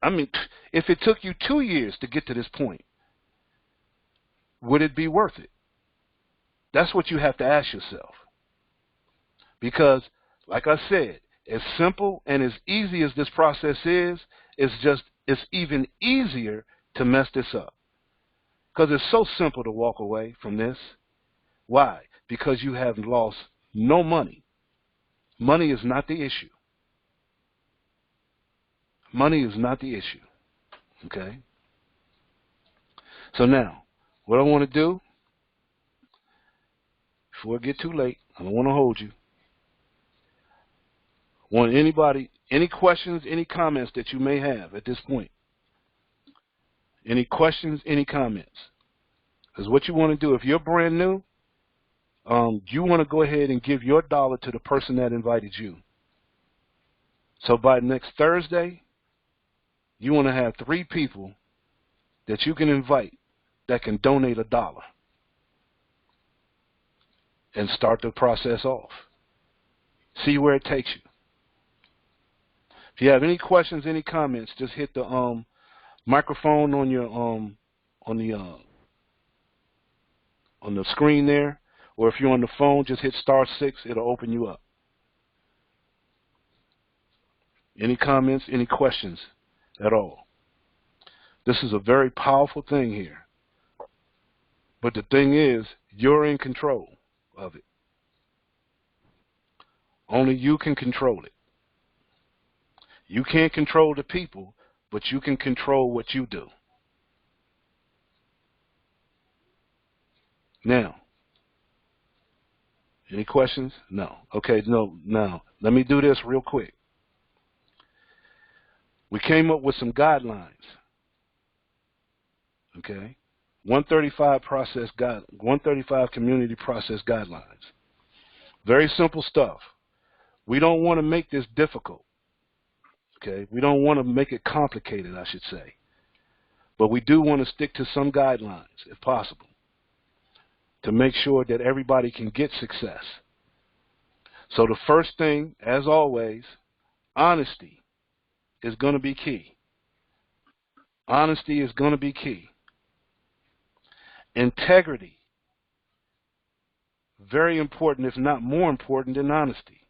S1: I mean, if it took you 2 years to get to this point, would it be worth it? That's what you have to ask yourself. Because, like I said, as simple and as easy as this process is, it's even easier to mess this up. Because it's so simple to walk away from this. Why? Because you have lost no money. Money is not the issue. Money is not the issue. Okay? So now, what I want to do, before it get too late, I don't want to hold you. Want anybody, any questions, any comments that you may have at this point? Any questions, any comments? Because what you want to do, if you're brand new, you want to go ahead and give your dollar to the person that invited you. So by next Thursday, you want to have 3 people that you can invite that can donate $1 and start the process off. See where it takes you. If you have any questions, any comments, just hit the microphone on your on the screen there, or if you're on the phone, just hit *6. It'll open you up. Any comments, any questions at all? This is a very powerful thing here. But the thing is, you're in control of it. Only you can control it. You can't control the people, but you can control what you do. Now, any questions? No. Okay, no. Now, let me do this real quick. We came up with some guidelines. Okay? 135 community process guidelines. Very simple stuff. We don't want to make this difficult. Okay? We don't want to make it complicated, I should say. But we do want to stick to some guidelines, if possible, to make sure that everybody can get success. So the first thing, as always, honesty is going to be key. Honesty is going to be key. Integrity, very important, if not more important than honesty.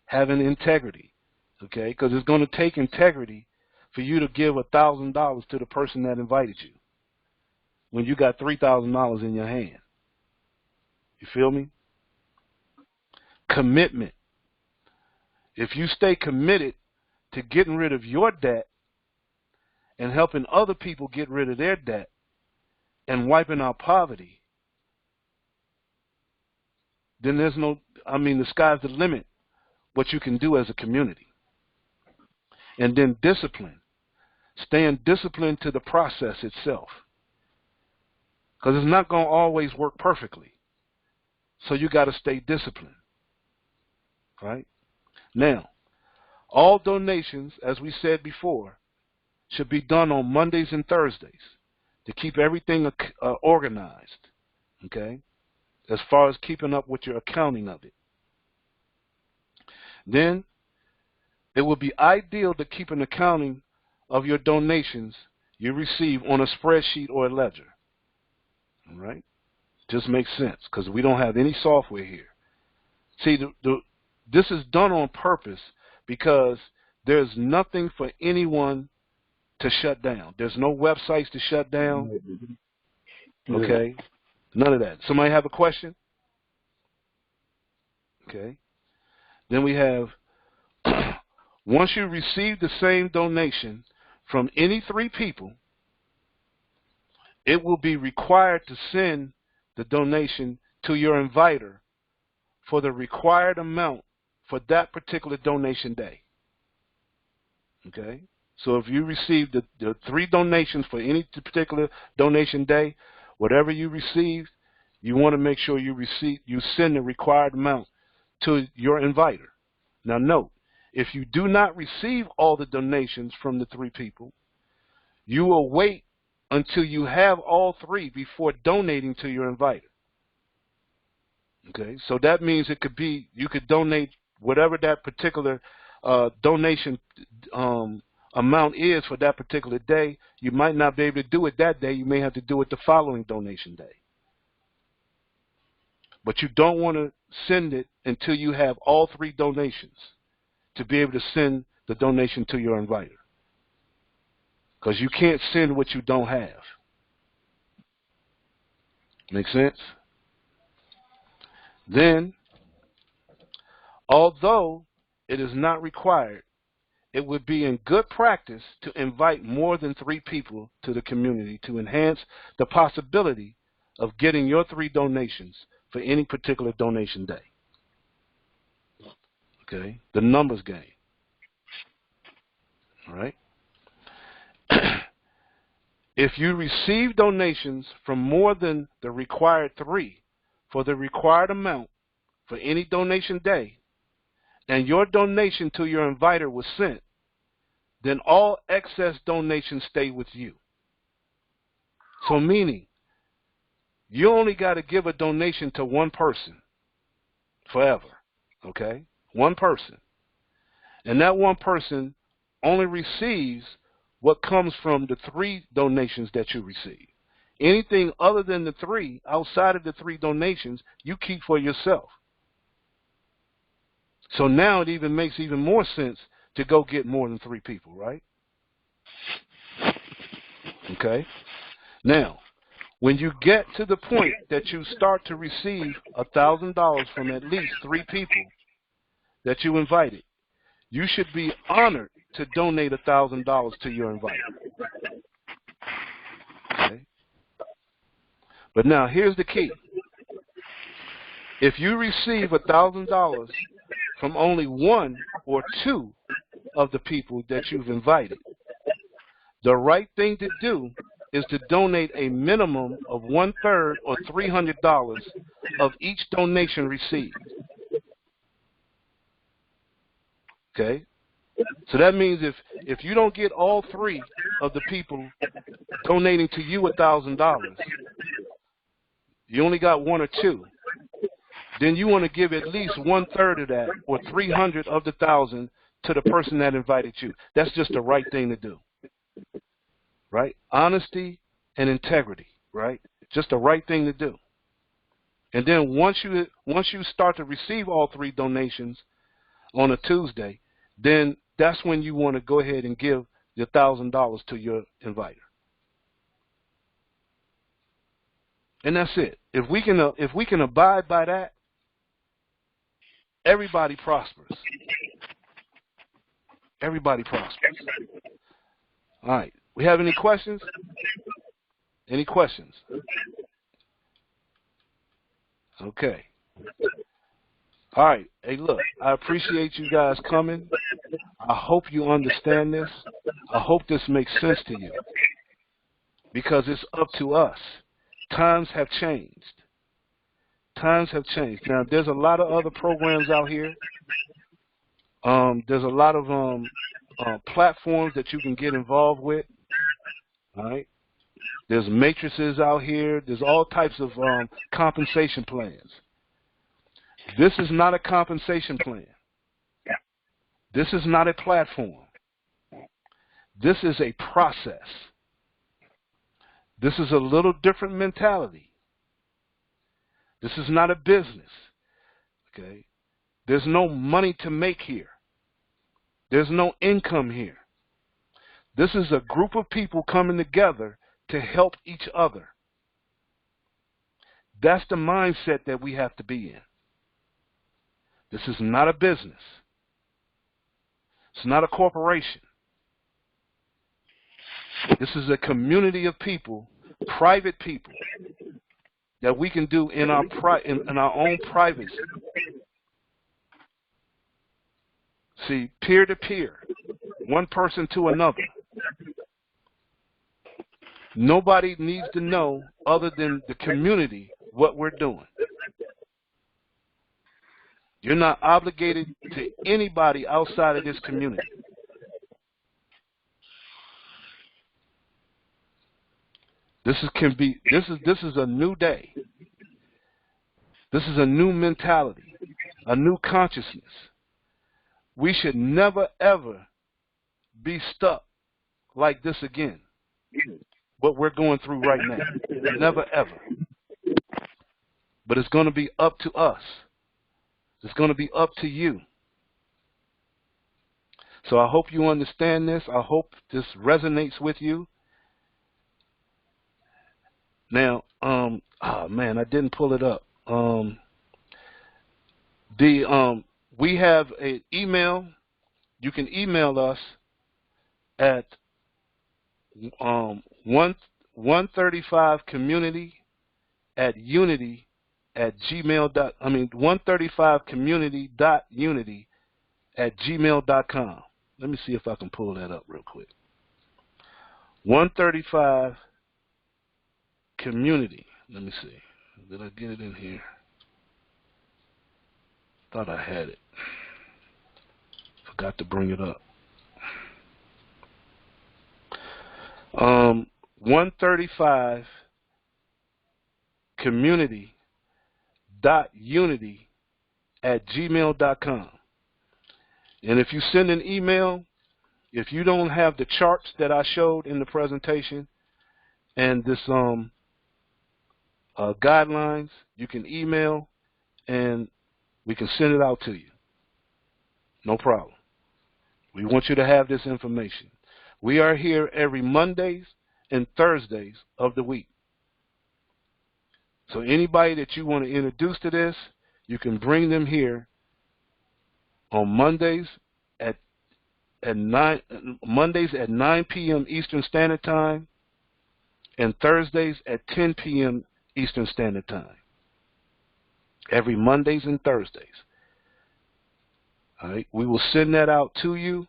S1: Having integrity, okay? Because it's going to take integrity for you to give $1,000 to the person that invited you when you got $3,000 in your hand. You feel me? Commitment. If you stay committed to getting rid of your debt and helping other people get rid of their debt and wiping out poverty, then there's no, the sky's the limit what you can do as a community. And then discipline. Staying disciplined to the process itself. Because it's not going to always work perfectly. So you got to stay disciplined. right? Now, all donations, as we said before, should be done on Mondays and Thursdays to keep everything organized, okay, as far as keeping up with your accounting of it. Then it would be ideal to keep an accounting of your donations you receive on a spreadsheet or a ledger. All right? Just makes sense because we don't have any software here. See, this is done on purpose because there's nothing for anyone to shut down. There's no websites to shut down. Okay? None of that. Somebody have a question? Okay. Then we have, once you receive the same donation from any 3 people, it will be required to send the donation to your inviter for the required amount for that particular donation day. Okay? So if you receive the 3 donations for any particular donation day, whatever you received, you want to make sure you send the required amount to your inviter. Now note, if you do not receive all the donations from the 3 people, you will wait until you have all 3 before donating to your inviter. Okay, so that means it could be, you could donate whatever that particular donation amount is for that particular day. You might not be able to do it that day. You may have to do it the following donation day. But you don't want to send it until you have all 3 donations to be able to send the donation to your inviter. Because you can't send what you don't have. Make sense? Then, although it is not required, it would be in good practice to invite more than 3 people to the community to enhance the possibility of getting your 3 donations for any particular donation day. Okay, the numbers game. All right. If you receive donations from more than the required 3 for the required amount for any donation day, and your donation to your inviter was sent, then all excess donations stay with you. So meaning, you only got to give a donation to 1 person forever, okay? 1 person. And that 1 person only receives what comes from the 3 donations that you receive. Anything other than the 3, outside of the 3 donations, you keep for yourself. So now it even makes even more sense to go get more than 3 people, right? Okay? Now, when you get to the point that you start to receive $1,000 from at least 3 people that you invited, you should be honored to donate $1,000 to your inviter. Okay? But now, here's the key. If you receive $1,000 from only 1 or 2 of the people that you've invited, the right thing to do is to donate a minimum of 1/3 or $300 of each donation received. Okay? So that means if you don't get all 3 of the people donating to you $1,000, you only got 1 or 2, then you want to give at least 1/3 of that, or 300 of the 1,000, to the person that invited you. That's just the right thing to do, right? Honesty and integrity, right? Just the right thing to do. And then once you start to receive all 3 donations on a Tuesday, then that's when you want to go ahead and give your $1,000 to your inviter. And that's it. If we can abide by that, everybody prospers. Everybody prospers. All right. We have any questions? Any questions? Okay. All right. Hey, look, I appreciate you guys coming. I hope you understand this. I hope this makes sense to you, because it's up to us. Times have changed. Times have changed. Now, there's a lot of other programs out here. There's a lot of platforms that you can get involved with. All right. There's matrices out here. There's all types of compensation plans. This is not a compensation plan. This is not a platform. This is a process. This is a little different mentality. This is not a business. Okay? There's no money to make here. There's no income here. This is a group of people coming together to help each other. That's the mindset that we have to be in. This is not a business. It's not a corporation. This is a community of people, private people, that we can do in our own privacy. See, peer to peer, one person to another. Nobody needs to know other than the community what we're doing. You're not obligated to anybody outside of this community. This is a new day. This is a new mentality, a new consciousness. We should never ever be stuck like this again. What we're going through right now. Never ever. But it's going to be up to us. It's going to be up to you. So I hope you understand this. I hope this resonates with you. Now, oh man, I didn't pull it up. We have an email. You can email us at 135community@gmail.com. Let me see if I can pull that up real quick. 135 community. Let me see. Did I get it in here? Thought I had it. Forgot to bring it up. 135 community.unity@gmail.com. And if you send an email, if you don't have the charts that I showed in the presentation and this guidelines, you can email and we can send it out to you. No problem. We want you to have this information. We are here every Mondays and Thursdays of the week. So anybody that you want to introduce to this, you can bring them here on Mondays at 9 p.m. Eastern Standard Time and Thursdays at 10 p.m. Eastern Standard Time. Every Mondays and Thursdays. All right, we will send that out to you,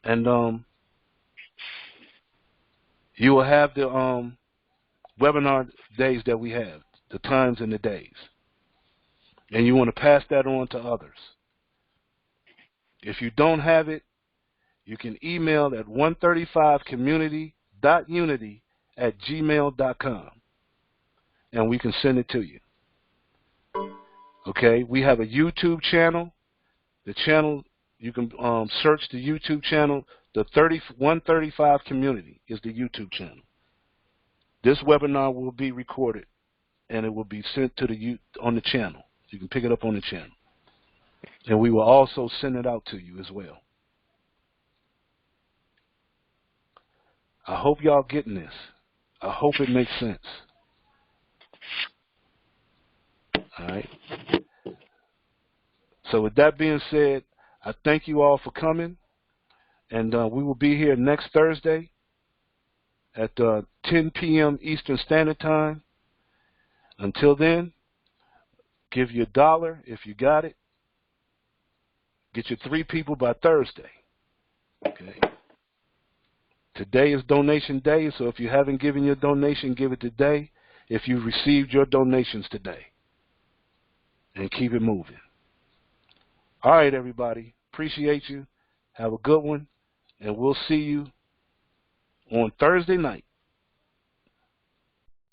S1: and you will have the webinar days that we have, the times and the days, and you want to pass that on to others. If you don't have it, you can email at 135community.unity@gmail.com, and we can send it to you. Okay, we have a YouTube channel. The channel, you can search the YouTube channel. The 135 community is the YouTube channel. This webinar will be recorded, and it will be sent to on the channel. You can pick it up on the channel. And we will also send it out to you as well. I hope y'all getting this. I hope it makes sense. All right. So with that being said, I thank you all for coming, and we will be here next Thursday at 10 p.m. Eastern Standard Time. Until then, give you $1 if you got it. Get you 3 people by Thursday. Okay. Today is donation day, so if you haven't given your donation, give it today. if you received your donations today. And keep it moving. All right, everybody. Appreciate you. Have a good one. And we'll see you on Thursday night.